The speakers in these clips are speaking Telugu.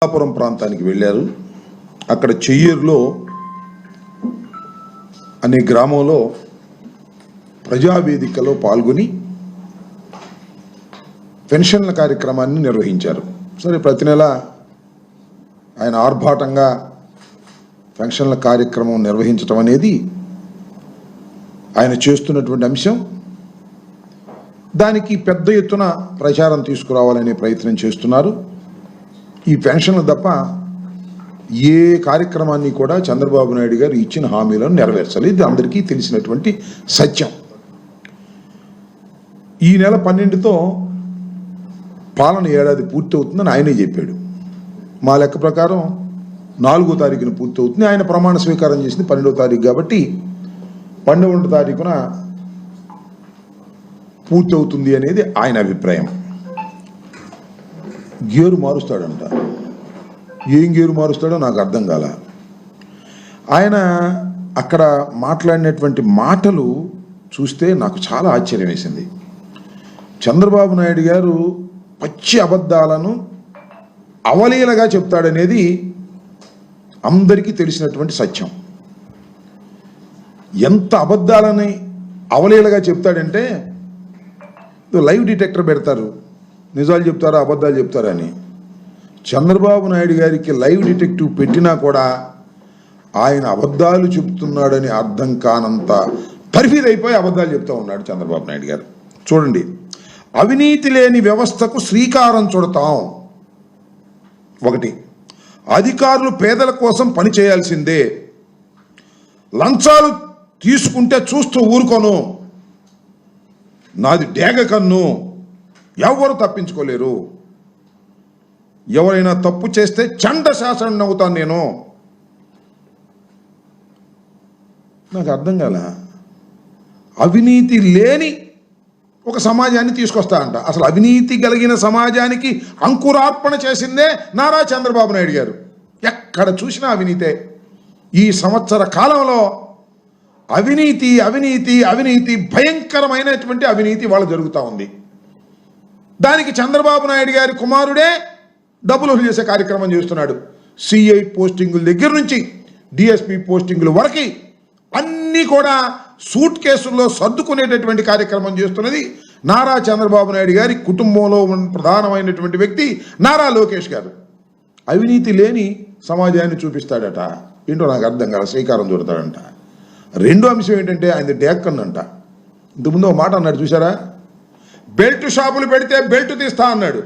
అమలాపురం ప్రాంతానికి వెళ్ళారు. అక్కడ చెయ్యూరులో అనే గ్రామంలో ప్రజావేదికలో పాల్గొని పెన్షన్ల కార్యక్రమాన్ని నిర్వహించారు. సరే, ప్రతి నెల ఆయన ఆర్భాటంగా పెన్షన్ల కార్యక్రమం నిర్వహించడం అనేది ఆయన చేస్తున్నటువంటి అంశం. దానికి పెద్ద ఎత్తున ప్రచారం తీసుకురావాలనే ప్రయత్నం చేస్తున్నారు. ఈ పెన్షన్లు తప్ప ఏ కార్యక్రమాన్ని కూడా చంద్రబాబు నాయుడు గారు ఇచ్చిన హామీలను నెరవేర్చాలి. ఇది అందరికీ తెలిసినటువంటి సత్యం. ఈ నెల 12తో పాలన ఏడాది పూర్తి అవుతుందని ఆయనే చెప్పాడు. మా లెక్క ప్రకారం 4వ తారీఖున పూర్తి అవుతుంది. ఆయన ప్రమాణ స్వీకారం చేసింది 12వ తారీఖు కాబట్టి 12వ తారీఖున పూర్తి అవుతుంది అనేది ఆయన అభిప్రాయం. గేరు మారుస్తాడంట. ఏం గేరు మారుస్తాడో నాకు అర్థం కాల. ఆయన అక్కడ మాట్లాడినటువంటి మాటలు చూస్తే నాకు చాలా ఆశ్చర్యం వేసింది. చంద్రబాబు నాయుడు గారు పచ్చి అబద్ధాలను అవలీలగా చెప్తాడనేది అందరికీ తెలిసినటువంటి సత్యం. ఎంత అబద్ధాలని అవలీలగా చెప్తాడంటే, లైవ్ డిటెక్టర్ పెడతారు, నిజాలు చెప్తారా అబద్ధాలు చెప్తారా అని. చంద్రబాబు నాయుడు గారికి లైవ్ డిటెక్టివ్ పెట్టినా కూడా ఆయన అబద్ధాలు చెప్తున్నాడని అర్థం కానంత తర్ఫీదైపోయి అబద్ధాలు చెప్తూ ఉన్నాడు చంద్రబాబు నాయుడు గారు. చూడండి, అవినీతి లేని వ్యవస్థకు శ్రీకారం చుడతాం. 1, అధికారులు పేదల కోసం పని చేయాల్సిందే. లంచాలు తీసుకుంటే చూస్తూ ఊరుకోను. నాది డేగ కన్ను, ఎవరు తప్పించుకోలేరు. ఎవరైనా తప్పు చేస్తే చండ శాసనం అవుతాను నేను. నాకు అర్థం కాల. అవినీతి లేని ఒక సమాజాన్ని తీసుకొస్తా అంట. అసలు అవినీతి కలిగిన సమాజానికి అంకురార్పణ చేసిందే నారా చంద్రబాబు నాయుడు గారు. ఎక్కడ చూసినా అవినీతే. ఈ సంవత్సర కాలంలో అవినీతి అవినీతి అవినీతి భయంకరమైనటువంటి అవినీతి వాళ్ళ జరుగుతూ ఉంది. దానికి చంద్రబాబు నాయుడు గారి కుమారుడే డబ్బులు వసూలు చేసే కార్యక్రమం చేస్తున్నాడు. సిఐ పోస్టింగుల దగ్గర నుంచి డిఎస్పి పోస్టింగుల వరకు అన్నీ కూడా సూట్ కేసుల్లో సర్దుకునేటటువంటి కార్యక్రమం చేస్తున్నది నారా చంద్రబాబు నాయుడు గారి కుటుంబంలో ప్రధానమైనటువంటి వ్యక్తి నారా లోకేష్ గారు. అవినీతి లేని సమాజాన్ని చూపిస్తాడట. ఏంటో నాకు అర్థం కాదు. శ్రీకారం చుడతాడంట. రెండో అంశం ఏంటంటే ఆయన డేక్కన్నంట. ఇంతకుముందు ఒక మాట అన్నాడు చూసారా, బెల్ట్ షాపులు పెడితే బెల్ట్ తీస్తా అన్నాడు.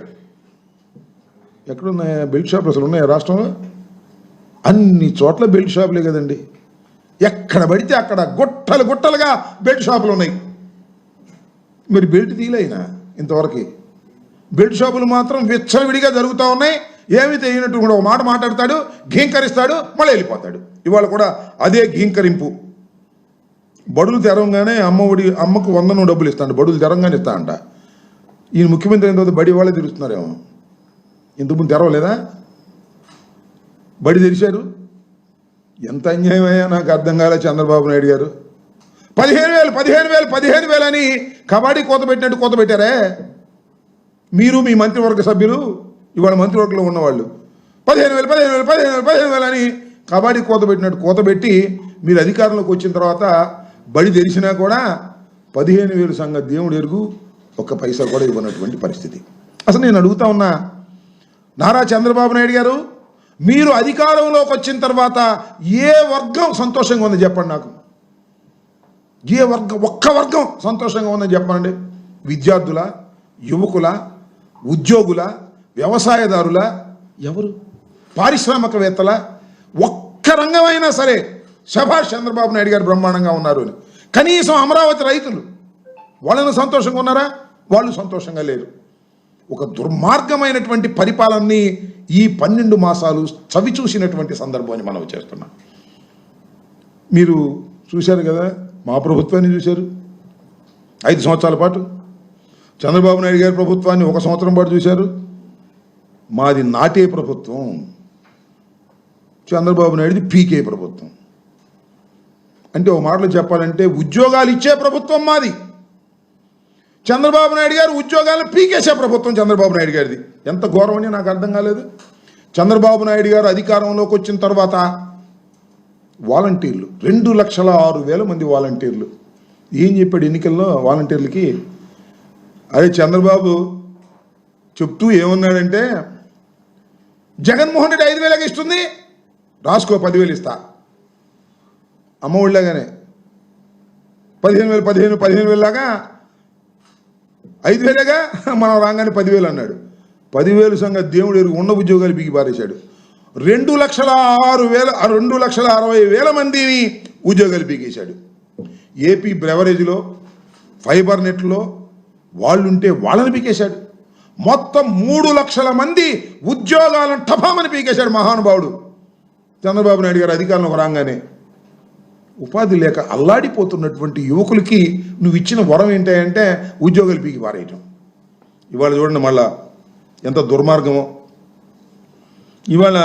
ఎక్కడున్నాయా బెల్ట్ షాపులు? అసలు ఉన్నాయా రాష్ట్రంలో? అన్ని చోట్ల బెల్ట్ షాపులే కదండి. ఎక్కడ పడితే అక్కడ గుట్టలు గుట్టలుగా బెల్ట్ షాపులు ఉన్నాయి. మరి బెల్ట్ తీయలేనా ఇంతవరకు? బెల్ట్ షాపులు మాత్రం విచ్చలవిడిగా జరుగుతూ ఉన్నాయి. ఏమి తెలియనట్టు కూడా ఒక మాట మాట్లాడతాడు, ఘీంకరిస్తాడు, మళ్ళీ వెళ్ళిపోతాడు. ఇవాళ కూడా అదే ఘీంకరింపు. బడులు తెరవంగానే అమ్మకు 100 డబ్బులు ఇస్తాడు. బడులు తెరంగానే ఇస్తా అంట. ఈయన ముఖ్యమంత్రి అయిన తర్వాత బడి వాళ్ళే తెరుస్తున్నారేమో. ఇంతకుముందు తెరవలేదా? బడి తెరిచారు. ఎంత అన్యాయమయ్యా నాకు అర్థం కాలే చంద్రబాబు నాయుడు గారు. 15,000 అని కబడ్డీ కోత పెట్టినట్టు కోత పెట్టారే మీరు, మీ మంత్రివర్గ సభ్యులు, ఇవాళ మంత్రివర్గంలో ఉన్నవాళ్ళు. 15,000 అని కబడ్డీ కోత పెట్టినట్టు కోత పెట్టి మీరు అధికారంలోకి వచ్చిన తర్వాత బడి తెరిచినా కూడా 15,000 సంగతి దేవుడు ఎరుగు, ఒక్క పైసా కూడా ఇవ్వనటువంటి పరిస్థితి. అసలు నేను అడుగుతా ఉన్నా, నారా చంద్రబాబు నాయుడు గారు, మీరు అధికారంలోకి వచ్చిన తర్వాత ఏ వర్గం సంతోషంగా ఉందని చెప్పండి నాకు. ఏ వర్గం, ఒక్క వర్గం సంతోషంగా ఉందని చెప్పండి. విద్యార్థుల, యువకుల, ఉద్యోగుల, వ్యవసాయదారుల, ఎవరు, పారిశ్రామికవేత్తల, ఒక్క రంగమైనా సరే శభాష్ చంద్రబాబు నాయుడు గారు బ్రహ్మాండంగా ఉన్నారు అని. కనీసం అమరావతి రైతులు వాళ్ళని సంతోషంగా ఉన్నారా? వాళ్ళు సంతోషంగా లేరు. ఒక దుర్మార్గమైనటువంటి పరిపాలనని ఈ 12 మాసాలు చవి చూసినటువంటి సందర్భాన్ని మనం చేస్తున్నాం. మీరు చూశారు కదా, మా ప్రభుత్వాన్ని చూశారు 5 సంవత్సరాల పాటు. చంద్రబాబు నాయుడు గారి ప్రభుత్వాన్ని 1 సంవత్సరం పాటు చూశారు. మాది నాటే ప్రభుత్వం, చంద్రబాబు నాయుడుది పీకే ప్రభుత్వం. అంటే ఒక మాటలో చెప్పాలంటే ఉద్యోగాలు ఇచ్చే ప్రభుత్వం మాది. చంద్రబాబు నాయుడు గారు ఉద్యోగాలను పీకేసే ప్రభుత్వం చంద్రబాబు నాయుడు గారిది. ఎంత ఘోరమని నాకు అర్థం కాలేదు. చంద్రబాబు నాయుడు గారు అధికారంలోకి వచ్చిన తర్వాత వాలంటీర్లు 2,06,000 మంది వాలంటీర్లు. ఏం చెప్పాడు ఎన్నికల్లో వాలంటీర్లకి? అదే చంద్రబాబు చెప్తూ ఏమన్నాడంటే, జగన్మోహన్ రెడ్డి 5,000 ఇస్తుంది, రాసుకో 10,000 ఇస్తా. అమ్మ ఒళ్ళగానే 15,000 లాగా 5,000గా మనం రాగానే 10,000 అన్నాడు. 10,000 సంగతి దేవుడు ఎరుగు, ఉన్న ఉద్యోగాలు బిగి పారేశాడు. 2,60,000 మందిని ఉద్యోగాలు పీకేశాడు. ఏపీ బ్రెవరేజ్లో, ఫైబర్ నెట్లో వాళ్ళుంటే వాళ్ళని పీకేశాడు. మొత్తం 3 లక్షల మంది ఉద్యోగాలను టపామని పీకేశాడు మహానుభావుడు చంద్రబాబు నాయుడు గారు అధికారంలోకి రాగానే. ఉపాధి లేక అల్లాడిపోతున్నటువంటి యువకులకి నువ్వు ఇచ్చిన వరం ఏంటంటే ఉద్యోగాలు పీకి పారేయటం. ఇవాళ చూడండి మళ్ళా ఎంత దుర్మార్గమో. ఇవాళ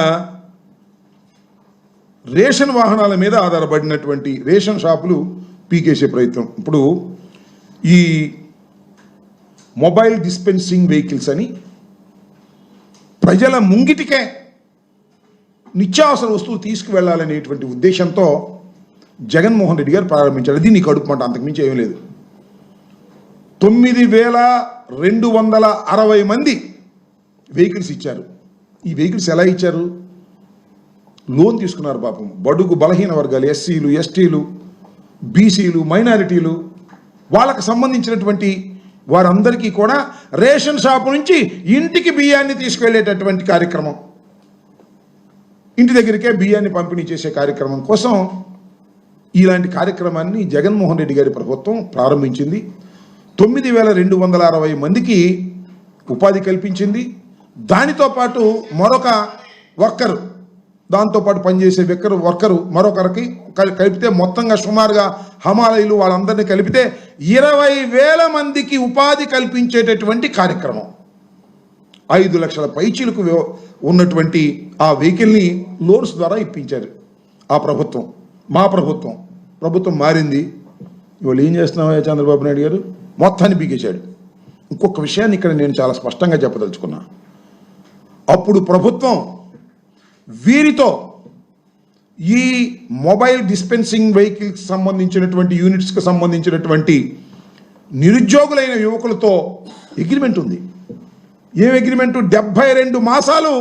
రేషన్ వాహనాల మీద ఆధారపడినటువంటి రేషన్ షాపులు పీకేసే ప్రయత్నం. ఇప్పుడు ఈ మొబైల్ డిస్పెన్సింగ్ వెహికల్స్ అని ప్రజల ముంగిటికే నిత్యావసర వస్తువు తీసుకువెళ్ళాలనేటువంటి ఉద్దేశంతో జగన్మోహన్ రెడ్డి గారు ప్రారంభించారు. అది నీ కడుపు మంట, అంతకుమించి ఏమీ లేదు. 9,260 మంది వెహికల్స్ ఇచ్చారు. ఈ వెహికల్స్ ఎలా ఇచ్చారు? లోన్ తీసుకున్నారు పాపం. బడుగు బలహీన వర్గాలు, ఎస్సీలు, ఎస్టీలు, బీసీలు, మైనారిటీలు, వాళ్ళకు సంబంధించినటువంటి వారందరికీ కూడా రేషన్ షాపు నుంచి ఇంటికి బియ్యాన్ని తీసుకువెళ్ళేటటువంటి కార్యక్రమం, ఇంటి దగ్గరికే బియ్యాన్ని పంపిణీ చేసే కార్యక్రమం కోసం ఇలాంటి కార్యక్రమాన్ని జగన్మోహన్ రెడ్డి గారి ప్రభుత్వం ప్రారంభించింది. 9,260 మందికి ఉపాధి కల్పించింది. దానితో పాటు మరొక వర్కరు, దాంతోపాటు పనిచేసే వర్కరు మరొకరికి కలిపితే మొత్తంగా సుమారుగా హమాలయులు వాళ్ళందరినీ కలిపితే 20,000 మందికి ఉపాధి కల్పించేటటువంటి కార్యక్రమం. 5 లక్షల పైచీలకు ఉన్నటువంటి ఆ వెహికల్ని లోన్స్ ద్వారా ఇప్పించారు ఆ ప్రభుత్వం. మా ప్రభుత్వం మారింది. ఇవాళ ఏం చేస్తున్నావా చంద్రబాబు నాయుడు గారు? మొత్తాన్ని పీకేశాడు. ఇంకొక విషయాన్ని ఇక్కడ నేను చాలా స్పష్టంగా చెప్పదలుచుకున్నా. అప్పుడు ప్రభుత్వం వీరితో ఈ మొబైల్ డిస్పెన్సింగ్ వెహికల్స్ సంబంధించినటువంటి యూనిట్స్కి సంబంధించినటువంటి నిరుద్యోగులైన యువకులతో అగ్రిమెంట్ ఉంది. ఏం అగ్రిమెంటు? 72 మాసాలు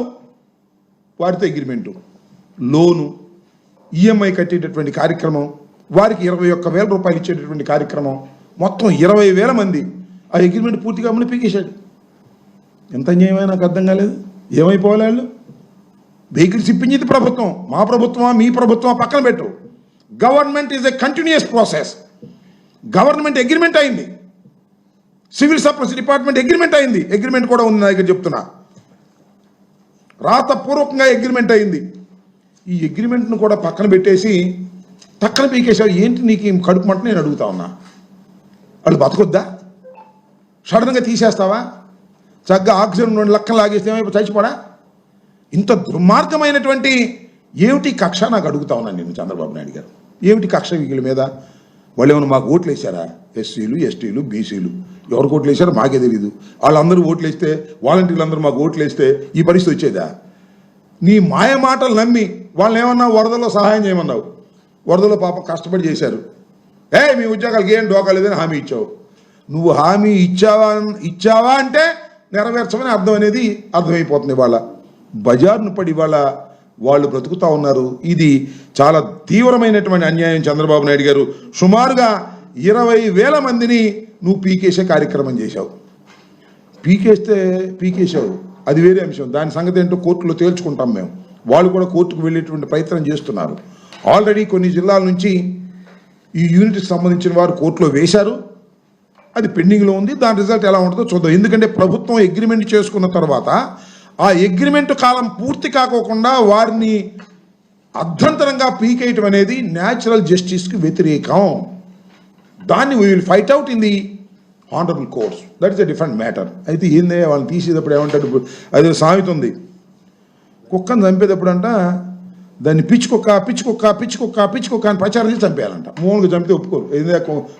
వారితో అగ్రిమెంటు, లోను, ఈఎంఐ కట్టేటటువంటి కార్యక్రమం, వారికి 21,000 రూపాయలు ఇచ్చేటటువంటి కార్యక్రమం, మొత్తం 20,000 మంది ఆ అగ్రిమెంట్ పూర్తిగా అమలు పీకేశాడు. ఎంత అన్యాయమైనా నాకు అర్థం కాలేదు. ఏమైపోవాలి వాళ్ళు? వెహికల్స్ ఇప్పించింది ప్రభుత్వం. మా ప్రభుత్వమా మీ ప్రభుత్వమా పక్కన పెట్టు. Government is a continuous process. Government agreement అయింది, సివిల్ సప్లైస్ డిపార్ట్మెంట్ అగ్రిమెంట్ అయింది. అగ్రిమెంట్ కూడా ఉంది నా దగ్గర, చెప్తున్నా, రాతపూర్వకంగా అగ్రిమెంట్ అయింది. ఈ అగ్రిమెంట్ను కూడా పక్కన పెట్టేసి పక్కన పీకేశావు. ఏంటి నీకు కడుపు మంట? నేను అడుగుతా ఉన్నా. వాళ్ళు బతకొద్దా? సడన్గా తీసేస్తావా? చక్కగా ఆక్సిజన్ 2 లక్షలు లాగేస్తే ఏమైపు చచ్చిపోడా? ఇంత దుర్మార్గమైనటువంటి ఏమిటి కక్ష నాకు అడుగుతా ఉన్నాను నేను. చంద్రబాబు నాయుడు గారు ఏమిటి కక్ష వీళ్ళ మీద? వాళ్ళు ఏమైనా మాకు ఓట్లు వేసారా? ఎస్సీలు, ఎస్టీలు, బీసీలు ఎవరికి ఓట్లు వేసారో మాకే తెలీదు. వాళ్ళందరూ ఓట్లు వేస్తే, వాలంటీర్లు అందరూ మాకు ఓట్లు వేస్తే ఈ పరిస్థితి వచ్చేదా? నీ మాయ మాటలు నమ్మి వాళ్ళని ఏమన్నావు? వరదలో సహాయం చేయమన్నావు. వరదలో పాపం కష్టపడి చేశారు. మీ ఉద్యోగాలకి ఏం డోకాలేదని హామీ ఇచ్చావు. నువ్వు హామీ ఇచ్చావా అంటే నెరవేర్చమని అర్థం అనేది అర్థమైపోతుంది. ఇవాళ బజార్ను పడి ఇవాళ వాళ్ళు బ్రతుకుతూ ఉన్నారు. ఇది చాలా తీవ్రమైనటువంటి అన్యాయం. చంద్రబాబు నాయుడు గారు సుమారుగా 20,000 మందిని నువ్వు పీకేసే కార్యక్రమం చేశావు. పీకేశావు, అది వేరే అంశం. దాని సంగతి ఏంటో కోర్టులో తేల్చుకుంటాం మేము. వాళ్ళు కూడా కోర్టుకు వెళ్ళేటువంటి ప్రయత్నం చేస్తున్నారు. ఆల్రెడీ కొన్ని జిల్లాల నుంచి ఈ యూనిట్కి సంబంధించిన వారు కోర్టులో వేశారు. అది పెండింగ్లో ఉంది. దాని రిజల్ట్ ఎలా ఉంటుందో చూద్దాం. ఎందుకంటే ప్రభుత్వం అగ్రిమెంట్ చేసుకున్న తర్వాత ఆ అగ్రిమెంట్ కాలం పూర్తి కాకోకుండా వారిని అర్థంతరంగా పీకేయటం అనేది న్యాచురల్ జస్టిస్కి వ్యతిరేకం. దాన్ని we will fight out in the honourable courts. That is a different matter. అయితే ఏందే వాళ్ళని తీసేటప్పుడు ఏమంటాడు? అదే సామెత ఉంది, కుక్కను చంపేటప్పుడు అంట దాన్ని పిచ్చుకొక్క అని ప్రచారం చేసి చంపేయాలంట. మూలుగా చంపితే ఒప్పుకోరు. ఏదే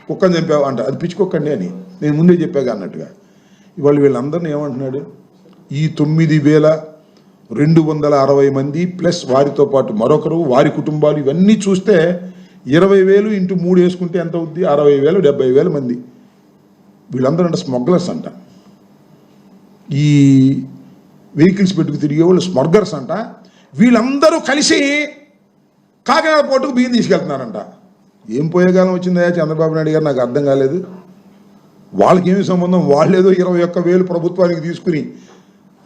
కుక్కను చంపావు అంట, అది పిచ్చుకొక్కండి అని నేను ముందే చెప్పాగా అన్నట్టుగా. ఇవాళ వీళ్ళందరినీ ఏమంటున్నాడు? ఈ 260 మంది ప్లస్ వారితో పాటు మరొకరు, వారి కుటుంబాలు, ఇవన్నీ చూస్తే 20,000 ఇంటూ 3 వేసుకుంటే ఎంత అవుద్ది? 60,000, 70,000 మంది. వీళ్ళందరూ అంటే స్మగ్లర్స్ అంట. ఈ వెహికల్స్ పెట్టుకు తిరిగే వాళ్ళు స్మగ్లర్స్ అంట. వీళ్ళందరూ కలిసి కాకినాడ పోర్టుకు బియ్యం తీసుకెళ్తున్నారంట. ఏం పోయేకాలం వచ్చిందా చంద్రబాబు నాయుడు గారు? నాకు అర్థం కాలేదు. వాళ్ళకి ఏమి సంబంధం? వాళ్ళేదో 21,000 ప్రభుత్వానికి తీసుకుని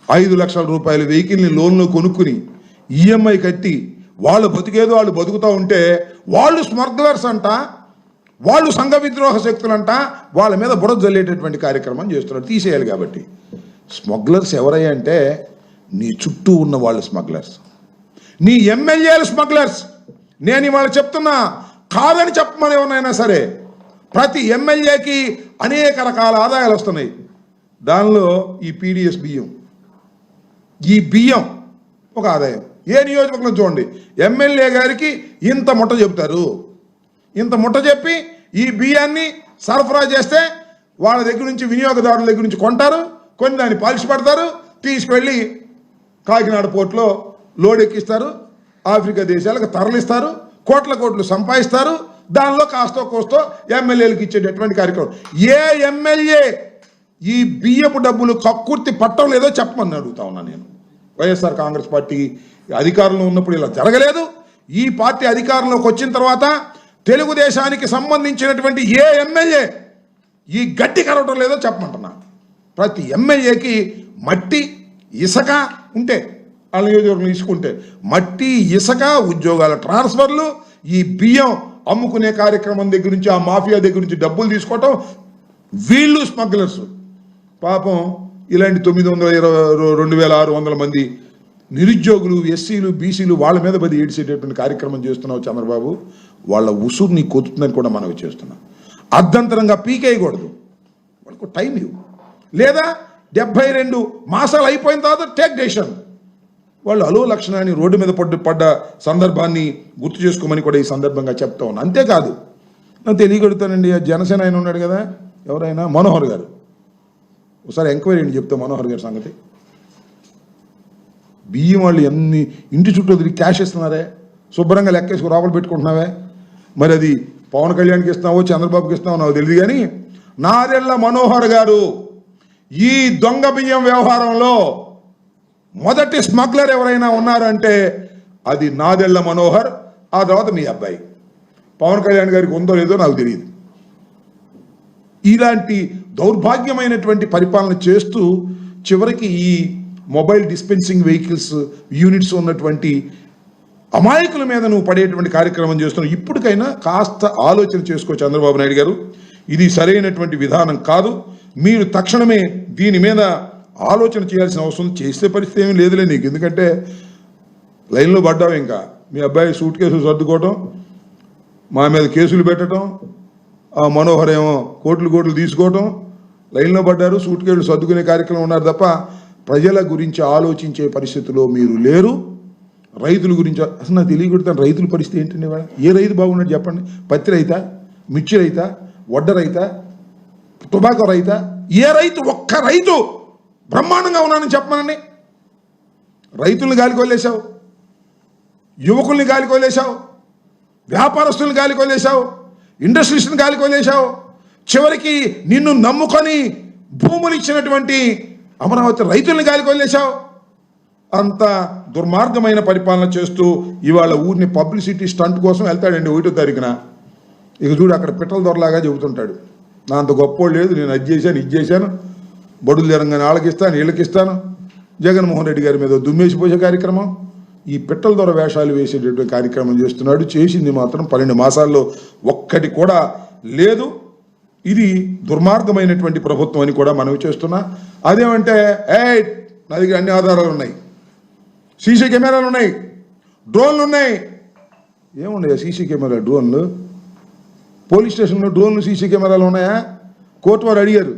5 లక్షల రూపాయల వెహికల్ని లోన్లో కొనుక్కుని ఈఎంఐ కట్టి వాళ్ళు బతికేదో వాళ్ళు బతుకుతూ ఉంటే వాళ్ళు స్మగ్లర్స్ అంట, వాళ్ళు సంఘ విద్రోహ శక్తులంట. వాళ్ళ మీద బురద జల్లేటటువంటి కార్యక్రమం చేస్తున్నారు. తీసేయాలి. కాబట్టి స్మగ్లర్స్ ఎవరయ్యా అంటే నీ చుట్టూ ఉన్న వాళ్ళు స్మగ్లర్స్, నీ ఎమ్మెల్యేలు స్మగ్లర్స్. నేను ఇవాళ చెప్తున్నా, కాదని చెప్పమని ఎవరైనా సరే, ప్రతి ఎమ్మెల్యేకి అనేక రకాల ఆదాయాలు వస్తున్నాయి. దానిలో ఈ పీడిఎస్ బియ్యం, ఈ బియ్యం ఒక ఆదాయం. ఏ నియోజకవర్గం చూడండి, ఎమ్మెల్యే గారికి ఇంత ముట్ట చెప్తారు. ఇంత ముట్ట చెప్పి ఈ బియ్యాన్ని సరఫరా చేస్తే వాళ్ళ దగ్గర నుంచి, వినియోగదారుల దగ్గర నుంచి కొంటారు, కొన్ని దాన్ని పాలిష్ పడతారు, తీసుకువెళ్ళి కాకినాడ పోర్టులో లోడ్ ఎక్కిస్తారు, ఆఫ్రికా దేశాలకు తరలిస్తారు, కోట్లు సంపాదిస్తారు. దానిలో కాస్తో కోస్తో ఎమ్మెల్యేలకు ఇచ్చేటటువంటి కార్యక్రమం. ఏ ఎమ్మెల్యే ఈ బియ్యపు డబ్బులు కక్కుర్తి పట్టం లేదో చెప్పమని అడుగుతా ఉన్నా నేను. వైఎస్ఆర్ కాంగ్రెస్ పార్టీ అధికారంలో ఉన్నప్పుడు ఇలా జరగలేదు. ఈ పార్టీ అధికారంలోకి వచ్చిన తర్వాత తెలుగుదేశానికి సంబంధించినటువంటి ఏ ఎమ్మెల్యే ఈ గట్టి కరవటం లేదో చెప్పమంటున్నా. ప్రతి ఎమ్మెల్యేకి మట్టి, ఇసుక ఉంటే, వాళ్ళ నియోజకవర్గం తీసుకుంటే మట్టి, ఇసుక, ఉద్యోగాల ట్రాన్స్ఫర్లు, ఈ బియ్యం అమ్ముకునే కార్యక్రమం దగ్గర నుంచి, ఆ మాఫియా దగ్గర నుంచి డబ్బులు తీసుకోవటం, వీళ్ళు స్మగ్లర్స్. పాపం ఇలాంటి 2,600 మంది నిరుద్యోగులు, ఎస్సీలు, బీసీలు వాళ్ళ మీద పది ఏడ్చేటటువంటి కార్యక్రమం చేస్తున్నావు చంద్రబాబు. వాళ్ళ ఉసురుని కొతుతుందని కూడా మనం చేస్తున్నాం. అర్ధంతరంగా పీకేయకూడదు. వాళ్ళకు టైం ఇవ్వు. లేదా 72 మాసాలు అయిపోయిన తర్వాత టేక్ డెసిషన్. వాళ్ళు అలో లక్షణాన్ని రోడ్డు మీద పడ్డ సందర్భాన్ని గుర్తు చేసుకోమని కూడా ఈ సందర్భంగా చెప్తా ఉన్నా. అంతేకాదు, నాకు తెలియగలుగుతానండి, జనసేన ఆయన ఉన్నాడు కదా, ఎవరైనా మనోహర్ గారు, ఒకసారి ఎంక్వైరీ అని చెప్తా మనోహర్ గారి సంగతి. బియ్యం వాళ్ళు ఎన్ని ఇంటి చుట్టూ తిరిగి క్యాష్ ఇస్తున్నారే, శుభ్రంగా లెక్కేసుకు లోపల పెట్టుకుంటున్నావే. మరి అది పవన్ కళ్యాణ్కి ఇస్తున్నావో చంద్రబాబుకి ఇస్తున్నావో నాకు తెలియదు. కానీ నాదెళ్ల మనోహర్ గారు ఈ దొంగ బియ్యం వ్యవహారంలో మొదటి స్మగ్లర్ ఎవరైనా ఉన్నారంటే అది నాదెళ్ల మనోహర్. ఆ తర్వాత మీ అబ్బాయి పవన్ కళ్యాణ్ గారికి ఉందో లేదో నాకు తెలియదు. ఇలాంటి దౌర్భాగ్యమైనటువంటి పరిపాలన చేస్తూ చివరికి ఈ మొబైల్ డిస్పెన్సింగ్ వెహికల్స్ యూనిట్స్ ఉన్నటువంటి అమాయకుల మీద నువ్వు పడేటువంటి కార్యక్రమం చేస్తున్నావు. ఇప్పటికైనా కాస్త ఆలోచన చేసుకో చంద్రబాబు నాయుడు గారు. ఇది సరైనటువంటి విధానం కాదు. మీరు తక్షణమే దీని మీద ఆలోచన చేయాల్సిన అవసరం, చేసే పరిస్థితి ఏమీ లేదులే నీకు. ఎందుకంటే లైన్లో పడ్డావు. ఇంకా మీ అబ్బాయి సూట్ కేసులు సర్దుకోవటం, మా మీద కేసులు పెట్టడం, ఆ మనోహర్ ఏమో కోట్లు తీసుకోవటం, లైన్లో పడ్డారు, సూట్ కేసులు సర్దుకునే కార్యక్రమం ఉన్నారు తప్ప ప్రజల గురించి ఆలోచించే పరిస్థితిలో మీరు లేరు. రైతుల గురించి అసలు నాకు తెలియకూడతాను. రైతుల పరిస్థితి ఏంటండి? ఏ రైతు బాగున్నాడు చెప్పండి? పత్తి రైతా, మిర్చి రైతా, వడ్డ రైతా, టొబాకో రైతా? ఏ రైతు, ఒక్క రైతు బ్రహ్మాండంగా ఉన్నానని చెప్పమనండి. రైతుల్ని గాలికి వదిలేశావు, యువకుల్ని గాలికి వదిలేశావు, వ్యాపారస్తుల్ని గాలికి వదిలేశావు, ఇండస్ట్రీస్ని గాలికి వదిలేశావు. చివరికి నిన్ను నమ్ముకొని భూములు ఇచ్చినటువంటి అమరావతి రైతుల్ని గాలికి వదిలేశావు. అంత దుర్మార్గమైన పరిపాలన చేస్తూ ఇవాళ ఊరిని పబ్లిసిటీ స్టంట్ కోసం వెళ్తాడండి 1వ తారీఖున. ఇక చూడు, అక్కడ పిట్టల దొరలాగా చెబుతుంటాడు, నా అంత గొప్పోడు లేదు, నేను అది చేశాను, ఇది చేశాను, బడులు తెలంగాణ వాళ్ళకి ఇస్తాను, వీళ్ళకి ఇస్తాను. జగన్మోహన్ రెడ్డి గారి మీద దుమ్మేసిపోసే కార్యక్రమం, ఈ పిట్టల దొర వేషాలు వేసేటటువంటి కార్యక్రమం చేస్తున్నాడు. చేసింది మాత్రం 12 మాసాల్లో ఒక్కటి కూడా లేదు. ఇది దుర్మార్గమైనటువంటి ప్రభుత్వం అని కూడా మనవి చేస్తున్నా. అదేమంటే నా దగ్గర అన్ని ఆధారాలు ఉన్నాయి, సీసీ కెమెరాలు ఉన్నాయి, డ్రోన్లు ఉన్నాయి. ఏమున్నాయా సీసీ కెమెరా, డ్రోన్లు? పోలీస్ స్టేషన్లో డ్రోన్లు, సీసీ కెమెరాలు ఉన్నాయా? కోర్టు వారు అడిగారు,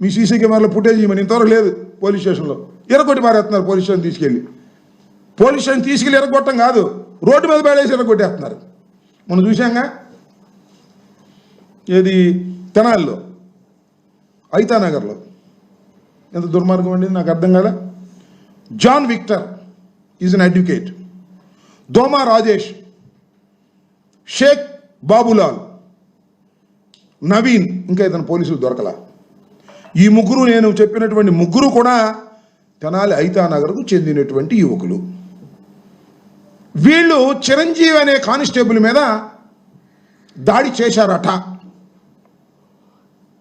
మీ సీసీ కెమెరాలో ఫుటేజ్ ఇవ్వమని. ఇంతవరకు లేదు. పోలీస్ స్టేషన్లో ఎరగొట్టి పారేస్తున్నారు. పోలీస్ స్టేషన్ తీసుకెళ్ళి ఎరగొట్టం కాదు, రోడ్డు మీద పడేసి ఎరగొట్టేస్తున్నారు. మనం చూసాంగా, ఏది తెనాలిలో, ఐతానగర్లో. ఎంత దుర్మార్గం అండి, నాకు అర్థం కాలే. John Victor is an advocate, Doma Rajesh, Sheikh Babulal, Naveen, ఇంకా ఇతను పోలీసులు దొరకలా. ఈ ముగ్గురు, నేను చెప్పినటువంటి ముగ్గురు కూడా తెనాలి ఐతానగర్కు చెందినటువంటి యువకులు. వీళ్ళు చిరంజీవి అనే కానిస్టేబుల్ మీద దాడి చేశారట.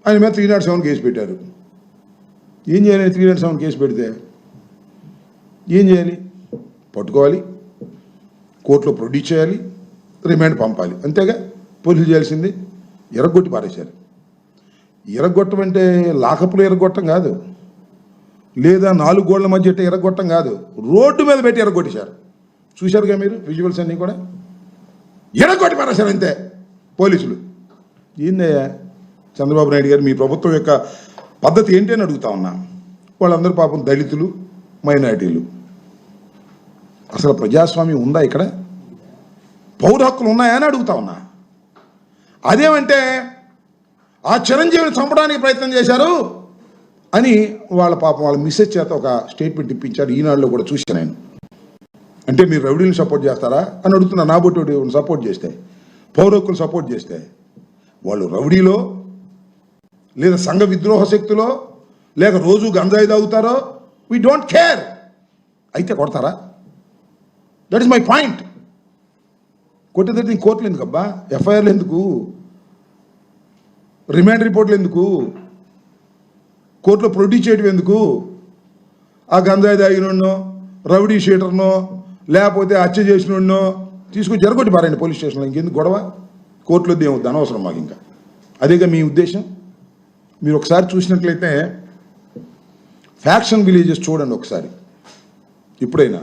ఆయన మీద 307 కేసు పెట్టారు. ఏం చేయాలి? 307 కేసు పెడితే ఏం చేయాలి? పట్టుకోవాలి, కోర్టులో ప్రొడ్యూస్ చేయాలి, రిమాండ్ పంపాలి, అంతేగా పోలీసులు చేయాల్సింది. ఎరగొట్టి పారేశారు. ఎరగొట్టం అంటే లాకపులో ఎరగొట్టం కాదు, లేదా 4 గోళ్ల మధ్య ఎరగొట్టం కాదు, రోడ్డు మీద పెట్టి ఎరగొట్టేశారు. చూశారుగా మీరు విజువల్స్ అన్నీ కూడా. ఎరగొట్టి పారేశారు అంతే పోలీసులు. ఏందయ్యా చంద్రబాబు నాయుడు గారు, మీ ప్రభుత్వం యొక్క పద్ధతి ఏంటి అని అడుగుతా ఉన్నా. వాళ్ళందరూ పాపం దళితులు, మైనారిటీలు. అసలు ప్రజాస్వామ్యం ఉందా ఇక్కడ? పౌర హక్కులు ఉన్నాయా అని అడుగుతా ఉన్నా. అదేమంటే ఆ చిరంజీవిని చంపడానికి ప్రయత్నం చేశారు అని వాళ్ళ పాపం వాళ్ళ మిస్సెస్ చేత ఒక స్టేట్మెంట్ ఇప్పించారు. ఈనాడులో కూడా చూశాను నేను. అంటే మీరు రౌడీలను సపోర్ట్ చేస్తారా అని అడుగుతున్నా. నా బొట్టు సపోర్ట్ చేస్తే, పౌర హక్కులు సపోర్ట్ చేస్తే, వాళ్ళు రౌడీలో లేదా సంఘ విద్రోహ శక్తిలో లేక రోజు గంజాయి తాగుతారో వీ డోంట్ కేర్. అయితే కొడతారా? That is my point. కొట్టేది కోర్టులు ఎందుకు అబ్బా? ఎఫ్ఐఆర్లు ఎందుకు? రిమాండ్ రిపోర్ట్లు ఎందుకు? కోర్టులో ప్రొడ్యూస్ చేయడం ఎందుకు? ఆ గంజాయి తాగినో, రౌడీ షీటర్నో, లేకపోతే హత్య చేసినో తీసుకొని జరగొట్టి పారండి పోలీస్ స్టేషన్లో. ఇంకెందుకు గొడవ? కోర్టులో ఏమవుద్ది? అనవసరం మాకు. ఇంకా అదేగా మీ ఉద్దేశం. మీరు ఒకసారి చూసినట్లయితే ఫ్యాక్షన్ విలేజెస్ చూడండి ఒకసారి. ఎప్పుడైనా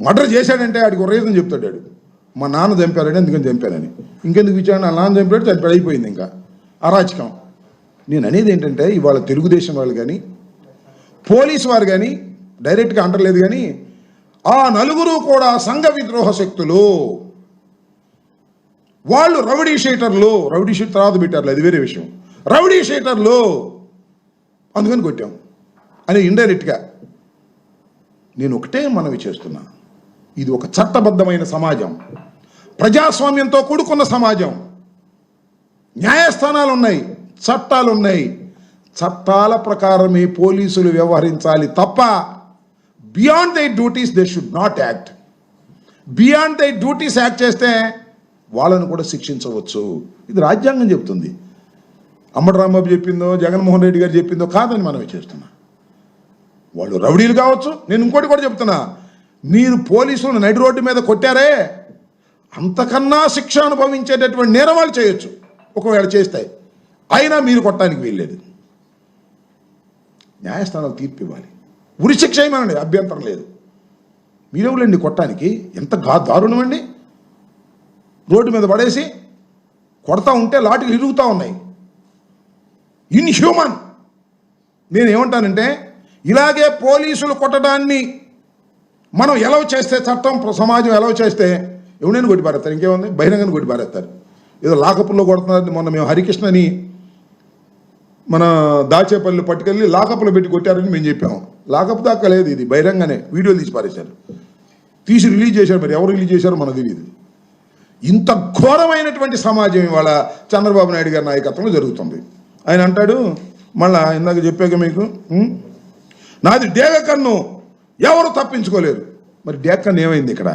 మర్డర్ చేశాడంటే ఆడికి ఒక రీజన్ చెప్తాడు. వాడు మా నాన్న చంపాడని, అందుకని చంపానని. ఇంకెందుకు విచారణ? నాన్న చంపాడు, చంపాడు, అయిపోయింది. ఇంకా అరాచకం. నేను అనేది ఏంటంటే, ఇవాళ తెలుగుదేశం వాళ్ళు కానీ పోలీసు వారు కానీ డైరెక్ట్గా అంటలేదు, కానీ ఆ నలుగురు కూడా సంఘ విద్రోహ శక్తులు. వాళ్ళు రౌడీ షీటర్లు. రౌడీ షీటర్ తర్వాత పెట్టారు, అది వేరే విషయం. రౌడీ షీటర్లు అందుకని కొట్టాం అని ఇండైరెక్ట్గా. నేను ఒకటే మనవి చేస్తున్నా, ఇది ఒక చట్టబద్ధమైన సమాజం, ప్రజాస్వామ్యంతో కూడుకున్న సమాజం. న్యాయస్థానాలు ఉన్నాయి, చట్టాలు ఉన్నాయి. చట్టాల ప్రకారమే పోలీసులు వ్యవహరించాలి తప్ప beyond they duties they should not act. Beyond they duties act చేస్తే వాళ్ళను కూడా శిక్షించవచ్చు. ఇది రాజ్యాంగం చెప్తుంది. అమ్మటి రాంబాబు చెప్పిందో, జగన్మోహన్ రెడ్డి గారు చెప్పిందో కాదని మనం చేస్తున్నా. వాళ్ళు రౌడీలు కావచ్చు. నేను ఇంకోటి కూడా చెప్తున్నా, మీరు పోలీసులను నడి రోడ్డు మీద కొట్టారే, అంతకన్నా శిక్ష అనుభవించేటటువంటి నేరం వాళ్ళు చేయొచ్చు ఒకవేళ చేస్తే. అయినా మీరు కొట్టడానికి వీల్లేదు. న్యాయస్థానాలు తీర్పు ఇవ్వాలి. ఉరిశిక్ష ఏమనండి, అభ్యంతరం లేదు. మీరెవరండి కొట్టడానికి? ఎంత దారుణం అండి. రోడ్డు మీద పడేసి కొడతా ఉంటే లాఠీలు ఇరుగుతూ ఉన్నాయి. ఇన్హ్యూమన్. నేనేమంటానంటే, ఇలాగే పోలీసులు కొట్టడాన్ని మనం ఎలవ్ చేస్తే, చట్టం సమాజం ఎలవ్ చేస్తే ఎవరైనా కొట్టి పారేస్తారు. ఇంకేముంది? బహిరంగాన్ని కొట్టి పారేస్తారు. ఏదో లాకప్లో కొడుతున్నారు. మొన్న మేము హరికృష్ణని మన దాచేపల్లి పట్టుకెళ్ళి లాకప్లో పెట్టి కొట్టారని మేము చెప్పాము. లాకప్ దాకా లేదు, ఇది బహిరంగానే వీడియోలు తీసి పారేశారు. తీసి రిలీజ్ చేశారు. మరి ఎవరు రిలీజ్ చేశారో మనకు తెలియదు. ఇంత ఘోరమైనటువంటి సమాజం ఇవాళ చంద్రబాబు నాయుడు గారి నాయకత్వంలో జరుగుతుంది. ఆయన అంటాడు, మళ్ళా ఇందాక చెప్పాక మీకు, నాది డేగకన్ను, ఎవరు తప్పించుకోలేరు. మరి డేక్కన్ ఏమైంది? ఇక్కడ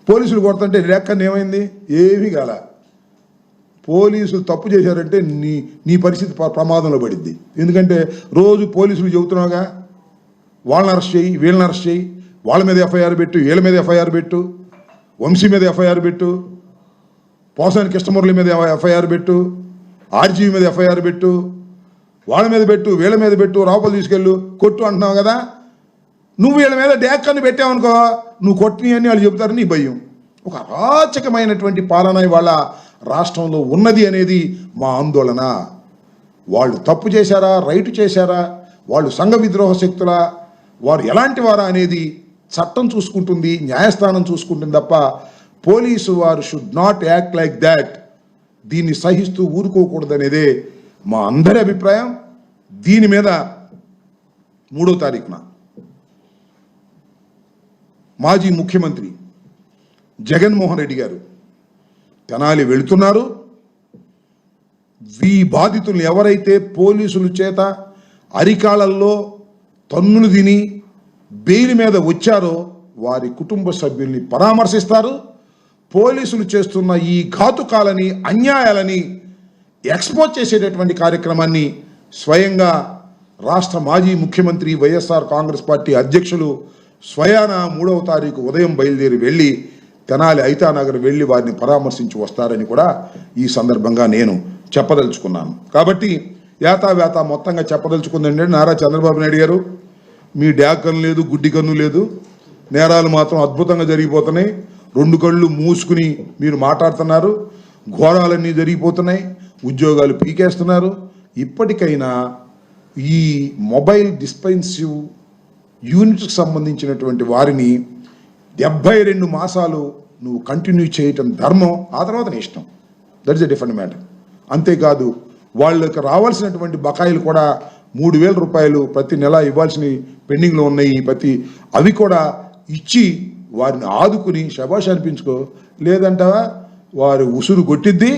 పోలీసులు కొడుతుంటే డేక్కన్ ఏమైంది? ఏమీ కాల. పోలీసులు తప్పు చేశారంటే నీ పరిస్థితి ప్రమాదంలో పడిద్ది. ఎందుకంటే రోజు పోలీసులు చెబుతున్నావుగా, వాళ్ళని అరెస్ట్ చేయి, వీళ్ళని అరెస్ట్ చేయి, వాళ్ళ మీద ఎఫ్ఐఆర్ పెట్టు, వీళ్ళ మీద ఎఫ్ఐఆర్ పెట్టు, వంశీ మీద ఎఫ్ఐఆర్ పెట్టు, పోసాని కృష్ణమురళి మీద ఎఫ్ఐఆర్ పెట్టు, ఆర్జీవి మీద ఎఫ్ఐఆర్ పెట్టు, వాళ్ళ మీద పెట్టు, వీళ్ళ మీద పెట్టు, రావుపల్లి తీసుకెళ్ళు, కొట్టు అంటున్నావు కదా. నువ్వు వీళ్ళ మీద డేక్కని పెట్టావనుకో, నువ్వు కొట్టిని అని వాళ్ళు చెబుతారు. నీ భయం. ఒక అరాచకమైనటువంటి పాలన ఇవాళ రాష్ట్రంలో ఉన్నది అనేది మా ఆందోళన. వాళ్ళు తప్పు చేశారా, రైట్ చేశారా, వాళ్ళు సంఘ విద్రోహ శక్తులా, వారు ఎలాంటి వారా అనేది చట్టం చూసుకుంటుంది, న్యాయస్థానం చూసుకుంటుంది తప్ప పోలీసు వారు should not act like that. దీన్ని సహిస్తూ ఊరుకోకూడదనేదే మా అందరి అభిప్రాయం. దీని మీద 3వ తారీఖున మాజీ ముఖ్యమంత్రి జగన్మోహన్ రెడ్డి గారు తెనాలి వెళుతున్నారు. ఈ బాధితులు ఎవరైతే పోలీసుల చేత అరికాళ్ళల్లో తన్నులు తిని బెయిల్ మీద వచ్చారో వారి కుటుంబ సభ్యుల్ని పరామర్శిస్తారు. పోలీసులు చేస్తున్న ఈ ఘాతుకాలని, అన్యాయాలని ఎక్స్పోజ్ చేసేటటువంటి కార్యక్రమాన్ని స్వయంగా రాష్ట్ర మాజీ ముఖ్యమంత్రి వైఎస్ఆర్ కాంగ్రెస్ పార్టీ అధ్యక్షులు స్వయాన 3వ తారీఖు ఉదయం బయలుదేరి వెళ్ళి తెనాలి ఐతానగర్ వెళ్ళి వారిని పరామర్శించి వస్తారని కూడా ఈ సందర్భంగా నేను చెప్పదలుచుకున్నాను. కాబట్టి యాతావేత మొత్తంగా చెప్పదలుచుకుందండి నారా చంద్రబాబు నాయుడు గారు, మీ డ్యాగ్ కన్ను లేదు, గుడ్డి కన్ను లేదు, నేరాలు మాత్రం అద్భుతంగా జరిగిపోతున్నాయి. 2 కళ్ళు మూసుకుని మీరు మాట్లాడుతున్నారు, ఘోరాలన్నీ జరిగిపోతున్నాయి, ఉద్యోగాలు పీకేస్తున్నారు. ఇప్పటికైనా ఈ మొబైల్ డిస్పెన్సివ్ యూనిట్కి సంబంధించినటువంటి వారిని 72 మాసాలు నువ్వు కంటిన్యూ చేయటం ధర్మం, ఆ తర్వాత నీ ఇష్టం. That is a different matter. అంతేకాదు వాళ్ళకి రావాల్సినటువంటి బకాయిలు కూడా 3,000 రూపాయలు ప్రతి నెల ఇవ్వాల్సినవి పెండింగ్లో ఉన్నాయి. అవి కూడా ఇచ్చి వారిని ఆదుకుని శభాష్ అనిపించుకో. లేదంటావా వారు ఉసురు కొట్టిద్ది,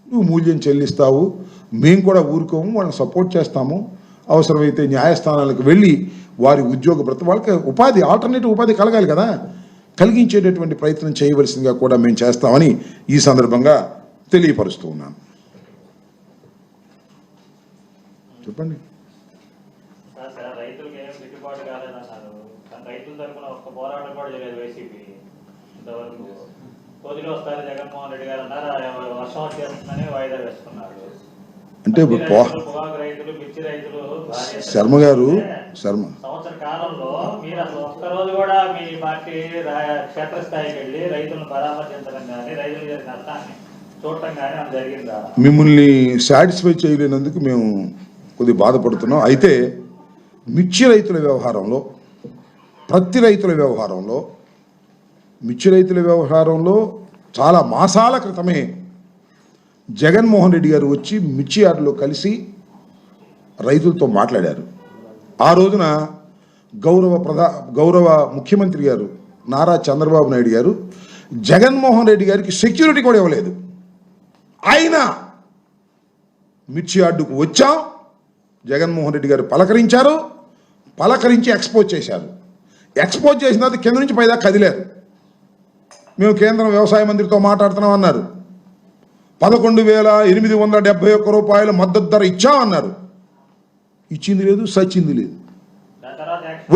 నువ్వు మూల్యం చెల్లిస్తావు, మేము కూడా ఊరుకోము, వాళ్ళని సపోర్ట్ చేస్తాము. అవసరమైతే న్యాయస్థానాలకు వెళ్ళి వారి ఉద్యోగ వాళ్ళకి ఉపాధి, ఆల్టర్నేటివ్ ఉపాధి కలగాలి కదా, కలిగించేటటువంటి ప్రయత్నం చేయవలసిందిగా కూడా మేము చేస్తామని ఈ సందర్భంగా తెలియపరుస్తూ ఉన్నాను. చెప్పండి. రైతులకు ఏం గిట్టుబాటు కాలేదన్నారు, రైతుల తరఫున ఒక్క పోరాటం కూడా చేయలేదు వైసీపీ ఇంతవరకు. పొదిలో వస్తారు జగన్మోహన్ రెడ్డి గారు అన్నారు, వర్షం వచ్చేస్తుందని వాయిదా వేసుకున్నారు. అంటే పొగాకు రైతులు, మిర్చి రైతులు శర్మ గారు సంవత్సర కాలంలో మీరు అసలు ఒక్కరోజు కూడా మీ పార్టీ క్షేత్రస్థాయికి వెళ్ళి రైతులను పరామర్శించడం కానీ, రైతులు చేసిన నష్టాన్ని చూడటం కానీ అది జరిగిందా? మిమ్మల్ని సాటిస్ఫై చేయలేనందుకు మేము కొద్దిగా బాధపడుతున్నాం. అయితే మిర్చి రైతుల వ్యవహారంలో, ప్రతి రైతుల వ్యవహారంలో, మిర్చి రైతుల వ్యవహారంలో చాలా మాసాల క్రితమే జగన్మోహన్ రెడ్డి గారు వచ్చి మిర్చి యార్డులో కలిసి రైతులతో మాట్లాడారు. ఆ రోజున గౌరవ ముఖ్యమంత్రి గారు నారా చంద్రబాబు నాయుడు గారు జగన్మోహన్ రెడ్డి గారికి సెక్యూరిటీ కూడా ఇవ్వలేదు. ఆయన మిర్చి యార్డుకు వచ్చాం, జగన్మోహన్ రెడ్డి గారు పలకరించారు, పలకరించి ఎక్స్పోజ్ చేశారు. ఎక్స్పోజ్ చేసిన తర్వాత కింద నుంచి పైదా కదిలారు. మేము కేంద్ర వ్యవసాయ మంత్రితో మాట్లాడుతున్నాం అన్నారు. 11,871 రూపాయల మద్దతు ధర ఇచ్చామన్నారు. ఇచ్చింది లేదు, సచ్చింది లేదు.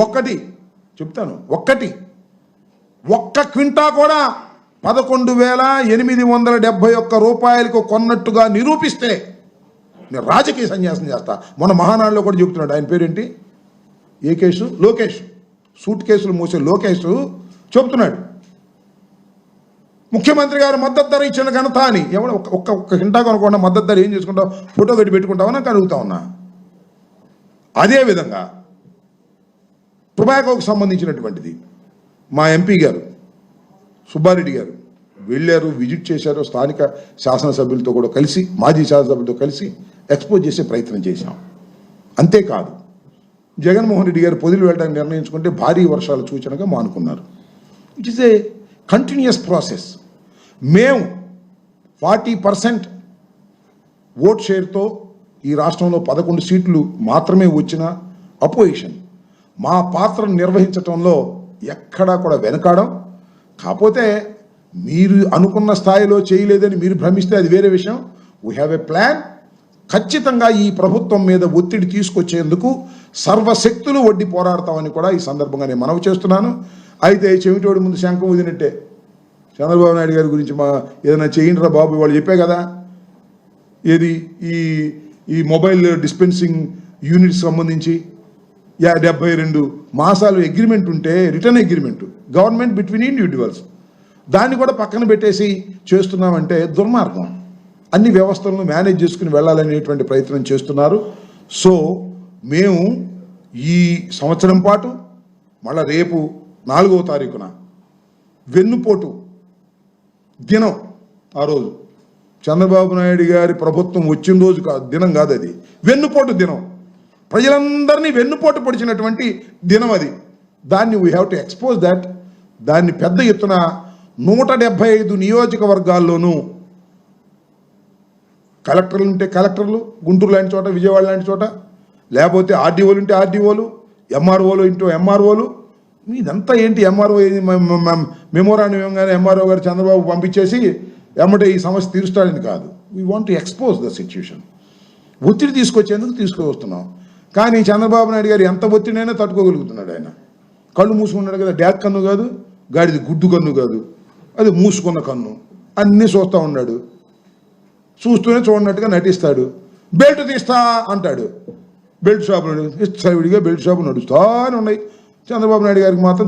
ఒక్కటి చెప్తాను, ఒక్క క్వింటా కూడా 11,871 రూపాయలకు కొన్నట్టుగా నిరూపిస్తే నేను రాజకీయ సన్యాసం చేస్తా. మొన్న మహానాడులో కూడా చెబుతున్నాడు, ఆయన పేరేంటి, ఏ కేసు, లోకేష్, సూట్ కేసులు మోసే లోకేష్ చెబుతున్నాడు ముఖ్యమంత్రి గారు మద్దతు ధర ఇచ్చిన ఘనత అని. ఎవరు ఒక్క హింటా కొనకుండా మద్దతు ధర ఏం చేసుకుంటావు, ఫోటో కట్టి పెట్టుకుంటావు నాకు అడుగుతా ఉన్నా. అదేవిధంగా టొబాకోకు సంబంధించినటువంటిది మా ఎంపీ గారు సుబ్బారెడ్డి గారు వెళ్ళారు, విజిట్ చేశారు, స్థానిక శాసనసభ్యులతో కూడా కలిసి, మాజీ శాసనసభ్యులతో కలిసి ఎక్స్పోజ్ చేసే ప్రయత్నం చేశాం. అంతేకాదు జగన్మోహన్ రెడ్డి గారు పొదిలి వెళ్ళడానికి నిర్ణయించుకుంటే భారీ వర్షాల సూచనగా మానుకున్నారు. It is a continuous process. మేము 40% ఓట్ షేర్తో ఈ రాష్ట్రంలో 11 సీట్లు మాత్రమే వచ్చిన అపోజిషన్ మా పాత్రను నిర్వహించడంలో ఎక్కడా కూడా వెనకాడం. కాకపోతే మీరు అనుకున్న స్థాయిలో చేయలేదని మీరు భ్రమిస్తే అది వేరే విషయం. We have a plan. ఖచ్చితంగా ఈ ప్రభుత్వం మీద ఒత్తిడి తీసుకొచ్చేందుకు సర్వశక్తులు ఒడ్డి పోరాడతామని కూడా ఈ సందర్భంగా నేను మనవి చేస్తున్నాను. అయితే చెవిటోడి ముందు శంఖం ఊదినట్టే చంద్రబాబు నాయుడు గారి గురించి ఏదైనా చేయండిరా బాబు వాళ్ళు చెప్పే కదా, ఏది ఈ మొబైల్ డిస్పెన్సింగ్ యూనిట్స్ సంబంధించి 72 మాసాలు అగ్రిమెంట్ ఉంటే, return agreement government between individuals, దాన్ని కూడా పక్కన పెట్టేసి చేస్తున్నామంటే దుర్మార్గం. అన్ని వ్యవస్థలను మేనేజ్ చేసుకుని వెళ్ళాలనేటువంటి ప్రయత్నం చేస్తున్నారు. సో మేము ఈ సంవత్సరం పాటు మళ్ళీ రేపు 4వ తారీఖున వెన్నుపోటు దినం, ఆ రోజు చంద్రబాబు నాయుడు గారి ప్రభుత్వం వచ్చిన రోజు దినం కాదు, అది వెన్నుపోటు దినం. ప్రజలందరినీ వెన్నుపోటు పొడిచినటువంటి దినం అది. దాన్ని we have to expose that. దాన్ని పెద్ద ఎత్తున 175 నియోజకవర్గాల్లోనూ కలెక్టర్లు ఉంటే కలెక్టర్లు, గుంటూరు లాంటి చోట, విజయవాడ లాంటి చోట, లేకపోతే ఆర్డీఓలు ఉంటే ఆర్డీఓలు, ఎంఆర్ఓలు ఇంటూ ఎంఆర్ఓలు. ఇదంతా ఏంటి? ఎంఆర్ఓ మెమోరాండం ఇవ్వగానే ఎంఆర్ఓ గారు చంద్రబాబు పంపించేసి ఎమ్మటే ఈ సమస్య తీరుస్తాడని కాదు. We want to expose the situation. ఒత్తిడి తీసుకొచ్చేందుకు తీసుకువస్తున్నాం. కానీ చంద్రబాబు నాయుడు గారు ఎంత ఒత్తిడినైనా తట్టుకోగలుగుతున్నాడు. ఆయన కళ్ళు మూసుకున్నాడు కదా, డ్యాక్ కన్ను కాదు, గాడిది గుడ్డు కన్ను కాదు, అది మూసుకున్న కన్ను. అన్నీ చూస్తూ ఉన్నాడు, చూస్తూనే చూడనట్టుగా నటిస్తాడు. బెల్ట్ తీస్తా అంటాడు, బెల్ట్ షాపులు విడిగా బెల్ట్ షాపులు నడుస్తానే ఉన్నాయి. చంద్రబాబు నాయుడు గారికి మాత్రం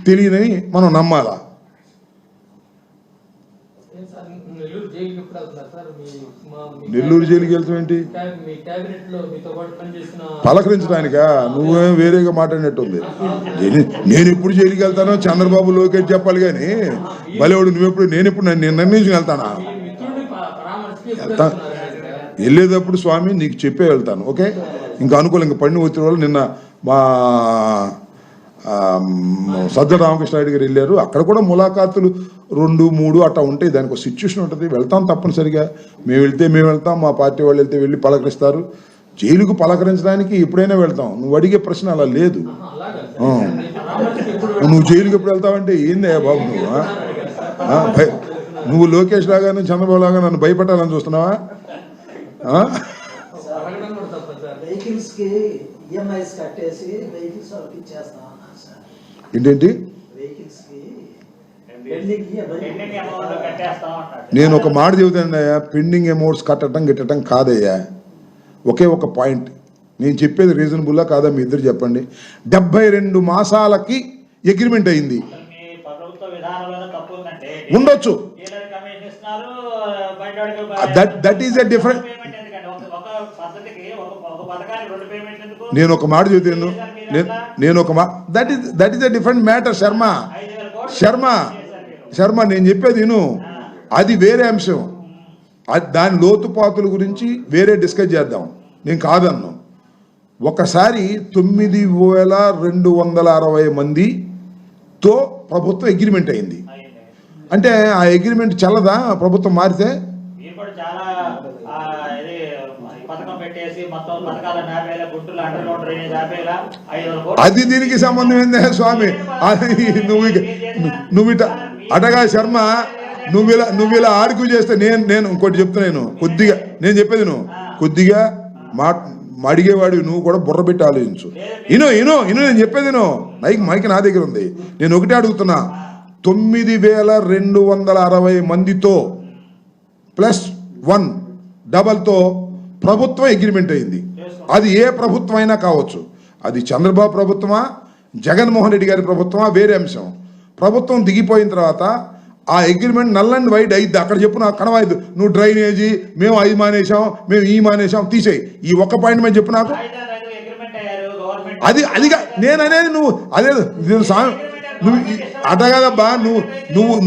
తెలియదని మనం నమ్మాలా? నెల్లూరు జైలుకి వెళ్తామేంటి? పలకరించడానికా? నువ్వేం వేరేగా మాట్లాడినట్టుంది. నేను ఎప్పుడు జైలుకి వెళ్తానో చంద్రబాబు లోకేష్ చెప్పాలి కానీ బలేవాడు నువ్వెప్పుడు, నేను నిర్ణయించుకుని వెళ్తానా? వెళ్ళేటప్పుడు స్వామి నీకు చెప్పే వెళ్తాను, ఓకే? ఇంకా అనుకూలం ఇంకా పడిన వచ్చిన వాళ్ళు నిన్న మా సజ్జ రామకృష్ణారెడ్డి గారు వెళ్ళారు. అక్కడ కూడా ములాఖాతులు 2, 3 అట్లా ఉంటాయి. దానికి ఒక సిచ్యువేషన్ ఉంటుంది. వెళ్తాం తప్పనిసరిగా. మేము వెళ్తే మేము వెళ్తాం, మా పార్టీ వాళ్ళు వెళ్తే వెళ్ళి పలకరిస్తారు. జైలుకు పలకరించడానికి ఎప్పుడైనా వెళ్తాం. నువ్వు అడిగే ప్రశ్న అలా లేదు. నువ్వు జైలుకి ఎప్పుడు వెళ్తావంటే ఏందయ్యా బాబు నువ్వు లోకేష్ లాగానే చంద్రబాబు లాగా నన్ను భయపెట్టాలని చూస్తున్నావా? ఏంటేంటి? నేను ఒక మాట చెబుతానయ్యా, పెండింగ్ అమౌంట్స్ గిట్టడం కాదయ్యా. ఒకే ఒక పాయింట్ నేను చెప్పేది రీజనబుల్లా కాదా మీ ఇద్దరు చెప్పండి. 72 మాసాలకి అగ్రిమెంట్ అయింది. ఉండొచ్చు, దట్ ఈస్ ఎ డిఫరెంట్. నేను ఒక మాట చెబుతాను, that is a different matter. Sharma నేను చెప్పేది విను. అది వేరే అంశం. దాని లోతుపాతుల గురించి వేరే డిస్కస్ చేద్దాం. నేను కాదన్నాను. ఒకసారి 9,260 మందితో ప్రభుత్వం అగ్రిమెంట్ అయింది. అంటే ఆ అగ్రిమెంట్ చల్లదా ప్రభుత్వం మారితే? అది దీనికి సంబంధం ఏందే స్వామి? నువ్వు అటగా శర్మ, నువ్వు ఇలా ఆర్గ్యూ చేస్తే నేను ఇంకోటి చెప్తున్నాను. కొద్దిగా నేను చెప్పేది నువ్వు కొద్దిగా అడిగేవాడు నువ్వు కూడా బుర్ర పెట్టి ఆలోచించు. ఇను నేను చెప్పేది మైక్ నా దగ్గర ఉంది. నేను ఒకటే అడుగుతున్నా, 9,260 మందితో +1 డబల్తో ప్రభుత్వం అగ్రిమెంట్ అయింది. అది ఏ ప్రభుత్వం అయినా కావచ్చు. అది చంద్రబాబు ప్రభుత్వమా, జగన్మోహన్ రెడ్డి గారి ప్రభుత్వమా వేరే అంశం. ప్రభుత్వం దిగిపోయిన తర్వాత ఆ అగ్రిమెంట్ నల్ అండ్ వైడ్ అయింది. అక్కడ చెప్పు నాకు కనవాయిద్దు. నువ్వు డ్రైనేజీ మేము అది మానేసాం, మేము ఈ మానేసాం, తీసేయి. ఈ ఒక్క పాయింట్ మీద చెప్పు నాకు. అదిగా నేను అనేది. నువ్వు అదే నువ్వు అట కదబ్బా.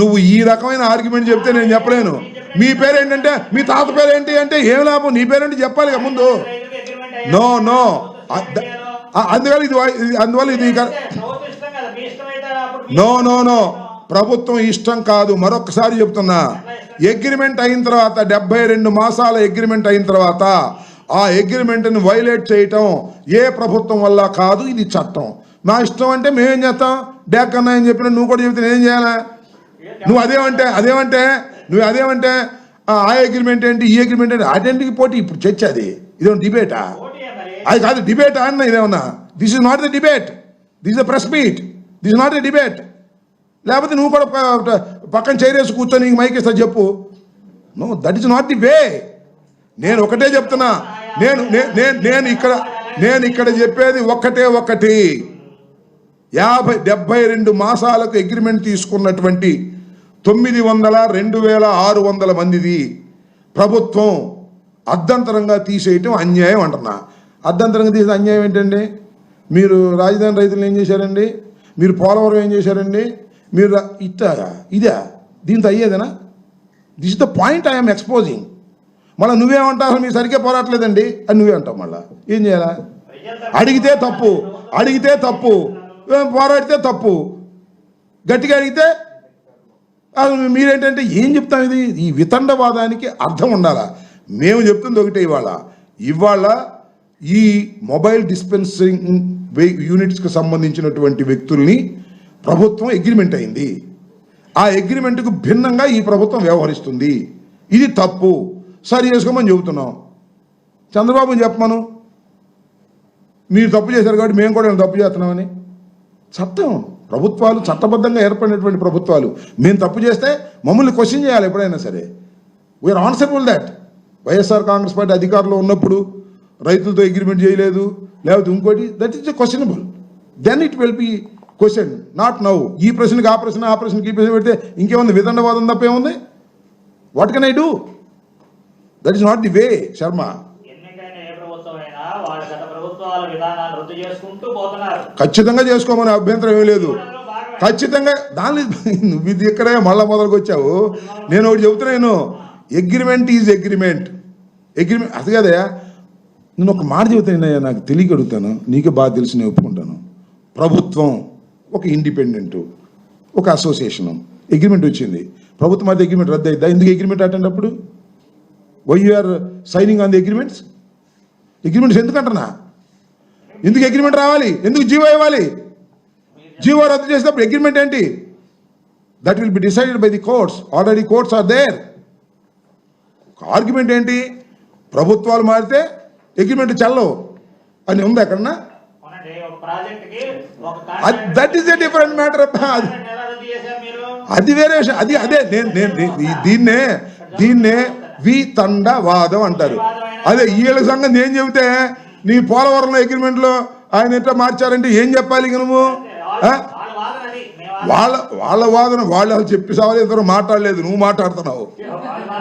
నువ్వు ఈ రకమైన ఆర్గ్యుమెంట్ చెప్తే నేను చెప్పలేను. మీ పేరేంటంటే మీ తాత పేరేంటి అంటే ఏం లాభం? నీ పేరేంటి చెప్పాలి కదా ముందు. నో అందువల్ల ఇది నో ప్రభుత్వం ఇష్టం కాదు. మరొకసారి చెప్తున్నా, అగ్రిమెంట్ అయిన తర్వాత 72 మాసాల అగ్రిమెంట్ అయిన తర్వాత ఆ అగ్రిమెంట్ని వైలేట్ చేయటం ఏ ప్రభుత్వం వల్ల కాదు. ఇది చట్టం. నా ఇష్టం అంటే మేమేం చేస్తాం? డ్యాక్ అన్నా అని చెప్పిన నువ్వు కూడా చెప్తే నేనేం చేయాలా? నువ్వు అదేమంటే ఆ అగ్రిమెంట్ ఏంటి, ఈ అగ్రిమెంట్ ఏంటి, అటెంటికి పోటీ. ఇప్పుడు చర్చ అది. ఇదేమో డిబేటా? అది కాదు డిబేటా అన్న. ఇదేమన్నా this is not the debate, this is the press meet, this is not the debate. లేకపోతే నువ్వు కూడా పక్కన చైరేసి కూర్చొని నీకు మైక్ ఇస్తా చెప్పు. No, that is not the way. నేను ఒకటే చెప్తున్నా. నేను ఇక్కడ చెప్పేది ఒకటి 72 మాసాలకు అగ్రిమెంట్ తీసుకున్నటువంటి 2,600 మందిది ప్రభుత్వం అర్ధంతరంగా తీసేయటం అన్యాయం అంటున్నా. అర్ధంతరంగా తీసే అన్యాయం ఏంటండి? మీరు రాజధాని రైతులను ఏం చేశారండి? మీరు పోలవరం ఏం చేశారండి? మీరు ఇదా దీంతో అయ్యేదేనా? This is the point I'm exposing. మళ్ళీ నువ్వేమంటావు? మీరు సరిగ్గా పోరాటలేదండి అని నువ్వే అంటావు. మళ్ళీ ఏం చేయాలా? అడిగితే తప్పు పోరాడితే తప్పు, గట్టిగా అడిగితే మీరేంటంటే ఏం చెప్తాం? ఇది ఈ వితండవాదానికి అర్థం ఉండాలా? మేము చెప్తుంది ఒకటే, ఇవాళ ఈ మొబైల్ డిస్పెన్సింగ్ యూనిట్స్కి సంబంధించినటువంటి వ్యక్తుల్ని ప్రభుత్వం అగ్రిమెంట్ అయింది. ఆ అగ్రిమెంట్కు భిన్నంగా ఈ ప్రభుత్వం వ్యవహరిస్తుంది. ఇది తప్పు, సరి చేసుకోమని చెబుతున్నాం. చంద్రబాబుని చెప్పమను, మీరు తప్పు చేశారు కాబట్టి మేము కూడా తప్పు చేస్తున్నామని. చట్టం, ప్రభుత్వాలు చట్టబద్ధంగా ఏర్పడినటువంటి ప్రభుత్వాలు. మేము తప్పు చేస్తే మమ్మల్ని క్వశ్చన్ చేయాలి ఎప్పుడైనా సరే. We are answerable that. YSR Congress party అధికారంలో ఉన్నప్పుడు రైతులతో అగ్రిమెంట్ చేయలేదు, లేకపోతే ఇంకోటి, that is questionable. Then it will be question, not now. ఈ ప్రశ్నకి ఆ ప్రశ్నకి ఈ ప్రశ్న పెడితే ఇంకేముంది? వితండవాదం తప్ప ఏముంది? What can I do? That is not the వే. శర్మ, ఖచ్చితంగా చేసుకోమని అభ్యంతరం ఏమీ లేదు. ఖచ్చితంగా దాని నువ్వు ఇది ఇక్కడే మళ్ళా మొదలుకు వచ్చావు. నేను ఒకటి చెబుతున్నాను, అగ్రిమెంట్ ఈజ్ అగ్రిమెంట్. అది కదయా, నేను ఒక మాట చెబుతానయ్యా, నాకు తెలియక అడుగుతాను, నీకే బాగా తెలిసి నేను ఒప్పుకుంటాను. ప్రభుత్వం ఒక ఇండిపెండెంట్, ఒక అసోసియేషను, అగ్రిమెంట్ వచ్చింది. ప్రభుత్వం అయితే అగ్రిమెంట్ రద్దు అయిద్దా? ఎందుకు అగ్రిమెంట్ అటేటప్పుడు? Why you are signing on the agreements? Agreements ఎందుకంటున్నా? ఎందుకు అగ్రిమెంట్ రావాలి? ఎందుకు జీవో ఇవ్వాలి? జీవో రద్దు చేసినప్పుడు అగ్రిమెంట్ ఏంటి? That will be decided by the courts. Already courts are there. Argument ఏంటి? ప్రభుత్వాలు మారితే అగ్రిమెంట్ చెల్లవు అని ఉంది ఎక్కడన్నా? That is a different matter. అది వేరే విషయం. అదే దీన్నే వితండవాదం అంటారు. అదే వీళ్ళ సంగతి నేను చెబితే నీ పోలవరంలో అగ్రిమెంట్లో ఆయన ఎట్లా మార్చారంటే ఏం చెప్పాలి? ఇక నువ్వు వాళ్ళ వాదన వాళ్ళు చెప్పి సావాలి. ఇంతవరకు మాట్లాడలేదు, నువ్వు మాట్లాడుతున్నావు.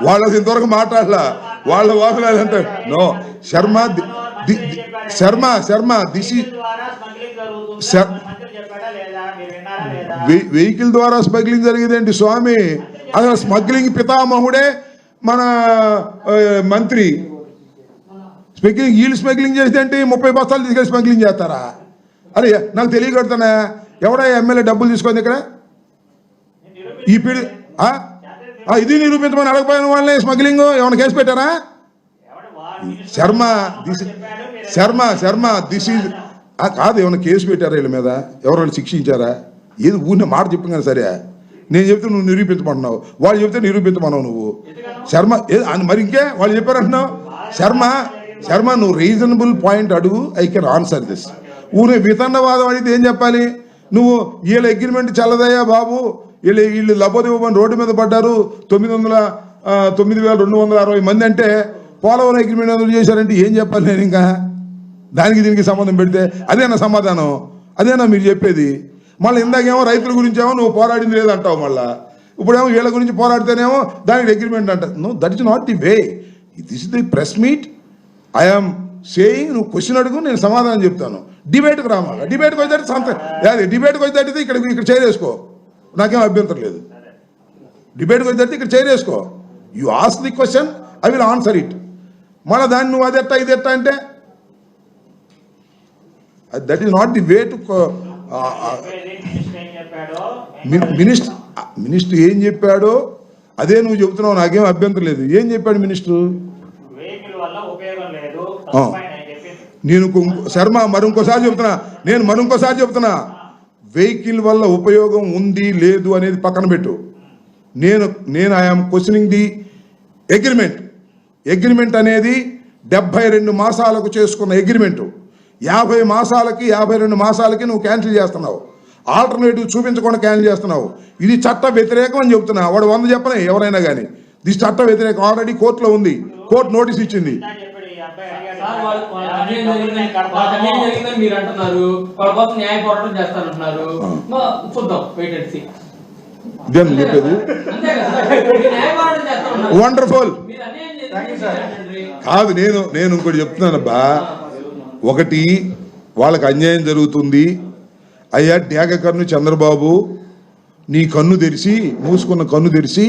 వాళ్ళకి ఇంతవరకు మాట్లాడలా. వాళ్ళ వాదన అంటే నో. శర్మ దిస్ వెహికల్ ద్వారా స్మగ్లింగ్ జరిగేదేంటి స్వామి? అసలు స్మగ్లింగ్ పితామహుడే మన మంత్రి. వీళ్ళు స్మగ్లింగ్ చేస్తే ఏంటి? 30 బస్తాలు తీసుకెళ్ళి స్మగ్లింగ్ చేస్తారా? అరే నాకు తెలియకడుతున్నా, ఎవడా ఎమ్మెల్యే డబ్బులు తీసుకుంది ఇక్కడ? ఈ పీడి ఇది నిరూపించమని అడగపోయిన వాళ్ళని స్మగ్లింగ్ ఏమైనా కేసు పెట్టారా? శర్మ దిస్ ఈజ్ కాదు. ఏమైనా కేసు పెట్టారా వీళ్ళ మీద? ఎవరైనా శిక్షించారా? ఏది ఊరినే మాట చెప్పగానే సరే. నేను చెప్తే నువ్వు నిరూపించమంటున్నావు, వాళ్ళు చెప్తే నిరూపించమన్నావు నువ్వు. శర్మ మరి ఇంకే వాళ్ళు చెప్పారంటున్నావు. శర్మ నువ్వు రీజనబుల్ పాయింట్ అడుగు, ఐ కెన్ ఆన్సర్ దిస్. ఊరే వితండవాదం అడిగితే ఏం చెప్పాలి? నువ్వు వీళ్ళ అగ్రిమెంట్ చల్లదయ్యా బాబు, వీళ్ళు లబోదివ్వమని రోడ్డు మీద పడ్డారు 9,260 మంది అంటే పోలవరం అగ్రిమెంట్ ఎందుకు చేశారంటే ఏం చెప్పాలి నేను? ఇంకా దానికి దీనికి సంబంధం పెడితే అదేనా సమాధానం? అదేనా మీరు చెప్పేది? మళ్ళీ ఇందాకేమో రైతుల గురించేమో నువ్వు పోరాడింది లేదంటావు, మళ్ళా ఇప్పుడేమో వీళ్ళ గురించి పోరాడితేనేమో దానికి అగ్రిమెంట్ అంటారు. No, that is not the way. This is the press meet. I'm saying, నువ్వు క్వశ్చన్ అడుగు, నేను సమాధానం చెప్తాను. డిబేట్కి రామాగా. డిబేట్కి వచ్చేటట్టు డిబేట్కి వచ్చేటట్టు ఇక్కడ చేరేసుకో, నాకేం అభ్యంతరం లేదు. డిబేట్కి వచ్చేటట్టు ఇక్కడ చేరేసుకో. You ask the question, I will answer it. మళ్ళీ దాన్ని నువ్వు అదెట్టా ఇదెట్టా అంటే that is not the way to. Minister ఏం చెప్పాడో అదే నువ్వు చెబుతున్నావు, నాకేం అభ్యంతరం లేదు. ఏం చెప్పాడు మినిస్టర్? నేను శర్మ మరొకసారి చెప్తున్నా, వెహికల్ వల్ల ఉపయోగం ఉంది లేదు అనేది పక్కన పెట్టు. నేను ఐఎమ్ క్వశ్చనింగ్ ది అగ్రిమెంట్ అనేది 72 మాసాలకు చేసుకున్న అగ్రిమెంటు 50 మాసాలకి 52 మాసాలకి నువ్వు క్యాన్సిల్ చేస్తున్నావు. ఆల్టర్నేటివ్ చూపించకుండా క్యాన్సిల్ చేస్తున్నావు. ఇది చట్ట వ్యతిరేకం అని చెప్తున్నా. వాడు 100 చెప్పనే ఎవరైనా కానీ, ఇది చట్ట వ్యతిరేకం. ఆల్రెడీ కోర్టులో ఉంది, కోర్టు నోటీస్ ఇచ్చింది. ఇదేం చెప్పేది? వండర్ఫుల్ కాదు. నేను ఇంకోటి చెప్తున్నానబ్బా. ఒకటి, వాళ్ళకి అన్యాయం జరుగుతుంది. అయ్యా డ్యాగ కన్ను చంద్రబాబు, నీ కన్ను తెరిచి, మూసుకున్న కన్ను తెరిచి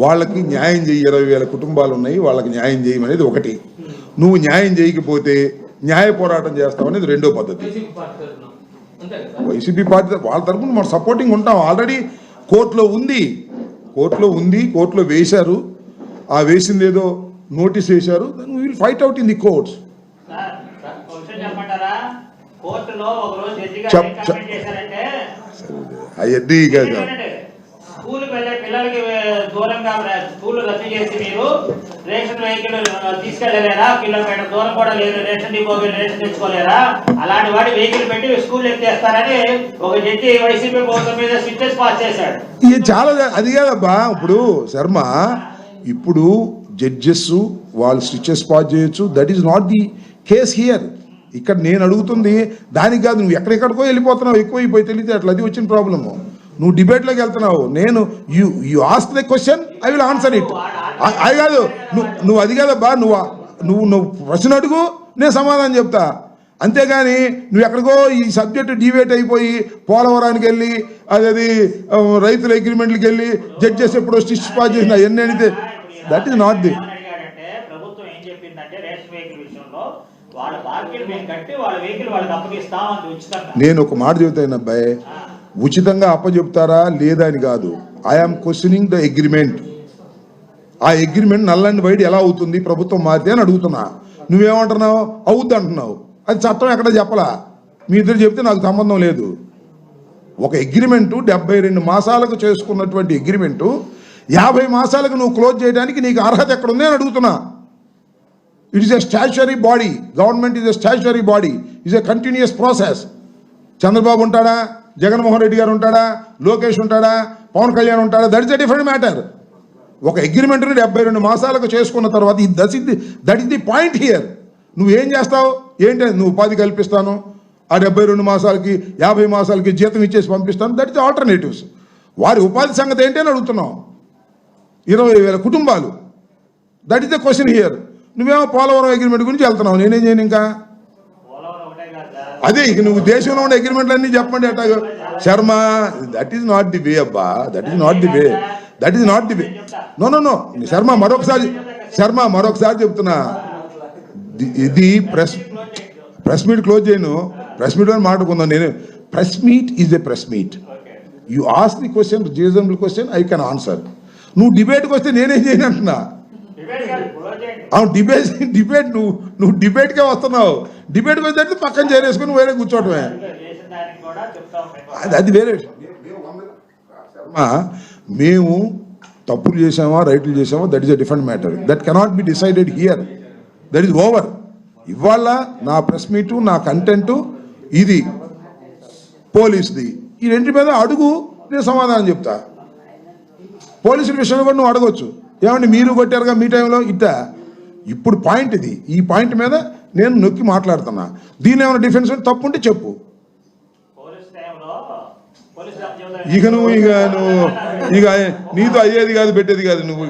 వాళ్ళకి న్యాయం చేయి. 20,000 కుటుంబాలు ఉన్నాయి, వాళ్ళకి న్యాయం చేయమనేది ఒకటి. నువ్వు న్యాయం చేయకపోతే న్యాయ పోరాటం చేస్తాం అనేది రెండో పద్ధతి. వైసీపీ పార్టీ వాళ్ళ తరఫున మనం సపోర్టింగ్ ఉంటాం. ఆల్రెడీ కోర్టులో ఉంది, కోర్టులో వేశారు. ఆ వేసింది ఏదో నోటీస్ వేశారు. Will fight out in the courts. కోర్టులో ఒక రోజు జడ్జిగా చేశారంటే అవన్నీ కాదు. స్కూల్కి వెళ్ళే పిల్లలకి దూరంగా స్కూల్ రద్దు చేసి మీరు రేషన్ వెహికల్ తీసుకెళ్ళలేరా? కిలోమీటర్ దూరం కూడా లేదు, రేషన్ డిపోకి రేషన్ తెచ్చుకోలేరా? అలాంటి వాడి వెహికల్ పెట్టి స్కూల్ ఎత్తేస్తారని ఒక జడ్జి వైసీపీ ప్రభుత్వం మీద స్విచ్చెస్ పాస్ చేశాడు. ఇది చాలా అది కాదబ్బా. ఇప్పుడు శర్మ, ఇప్పుడు జడ్జెస్ వాళ్ళు స్విచ్చెస్ పాస్ చేయొచ్చు. That is not the case here. ఇక్కడ నేను అడుగుతుంది దానికి కాదు. నువ్వు ఎక్కడెక్కడికో వెళ్ళిపోతున్నావు, ఎక్కువైపోయి తెలియదు అట్లా. అది వచ్చిన ప్రాబ్లము. నువ్వు డిబేట్లోకి వెళ్తున్నావు. నేను you ask the question, I will answer it. అది కాదు, నువ్వు అది కాదబ్బా. నువ్వు ప్రశ్న అడుగు, నేను సమాధానం చెప్తా. అంతేగాని నువ్వు ఎక్కడికో ఈ సబ్జెక్టు డిబేట్ అయిపోయి పోలవరానికి వెళ్ళి అది రైతుల అగ్రిమెంట్లకి వెళ్ళి జడ్జెస్ ఎప్పుడో స్టిచ్ పాస్ చేసిన అవన్నీ అడిగితే దట్ ఈస్ నాట్ ది. ప్రభుత్వం ఏం చెప్పిందంటే రేషన్ వెహికల్ విషయంలో వాళ్ళ బాకీలు మేము కట్టి వాళ్ళ వెహికల్ వాళ్ళకి అప్పగిస్తామని ఉచితంగా. నేను ఒక మాట చెబుతాను అబ్బాయి, ఉచితంగా అప్పచెప్తారా లేదా అని కాదు. I am questioning the agreement. ఆ అగ్రిమెంట్ నల్ అండ్ వైడ్ ఎలా అవుతుంది ప్రభుత్వం మారితే అని అడుగుతున్నా. నువ్వేమంటున్నావు? అవుద్ది అంటున్నావు. అది చట్టం ఎక్కడ చెప్పలా. మీ ఇద్దరు చెప్తే నాకు సంబంధం లేదు. ఒక అగ్రిమెంటు 72 మాసాలకు చేసుకున్నటువంటి అగ్రిమెంటు 50 మాసాలకు నువ్వు క్లోజ్ చేయడానికి నీకు అర్హత ఎక్కడుంది అని అడుగుతున్నా. It is a statutory body. Government is a statutory body. Is a continuous process. Chandrababu ఉంటాడా, జగన్మోహన్ రెడ్డి గారు ఉంటాడా, లోకేష్ ఉంటాడా, పవన్ కళ్యాణ్ ఉంటాడా, that is a different matter. ఒక అగ్రిమెంట్ని 72 మాసాలకు చేసుకున్న తర్వాత that is the point here. నువ్వేం చేస్తావు ఏంటి? నువ్వు ఉపాధి కల్పిస్తాను, ఆ 72 మాసాలకి 50 మాసాలకి జీతం ఇచ్చేసి పంపిస్తాను. That is alternatives. వారి ఉపాధి సంగతి ఏంటి అని అడుగుతున్నావు. 20,000 కుటుంబాలు. That is the question here. నువ్వేమో పోలవరం అగ్రిమెంట్ గురించి వెళ్తున్నావు. నేనేం చేయను ఇంకా. అదే ఇక నువ్వు దేశంలో ఉన్న అగ్రిమెంట్లు అన్నీ చెప్పండి అట్టాగో. Sharma, that is not the way అబ్బా. That is not the way. That is not the way. No Sharma, మరొకసారి చెప్తున్నా. ఇది ప్రెస్ మీట్ క్లోజ్ చేయను. ప్రెస్ మీట్ అని మాట్లాడుకుందాం. నేను press meet is a press meet. You ask the question, reasonable question, I can answer. నువ్వు డిబేట్కి వస్తే నేనేం చేయను అంటున్నా. అవును, డిబేట్ నువ్వు డిబేట్కే వస్తున్నావు. డిబేట్కి వస్తే పక్కన చేరేసుకుని వేరే కూర్చోవటమే. అది వేరే. మేము తప్పులు చేసామా రైట్లు చేసామా, that is a different matter. That cannot be decided here. That is over. ఇవాళ నా ప్రెస్ మీటు, నా కంటెంటు ఇది, పోలీస్ది. ఈ రెంటి మీద అడుగు, నేను సమాధానం చెప్తా. పోలీసుల విషయంలో కూడా నువ్వు అడగొచ్చు. ఏమంటే మీరు కొట్టారుగా మీ టైంలో ఇట్టా. ఇప్పుడు పాయింట్ ఇది. ఈ పాయింట్ మీద నేను నొక్కి మాట్లాడుతున్నా. దీని ఏమైనా డిఫెన్స్ తప్పు ఉంటే చెప్పు. ఇక నీతో అయ్యేది కాదు, పెట్టేది కాదు. నువ్వు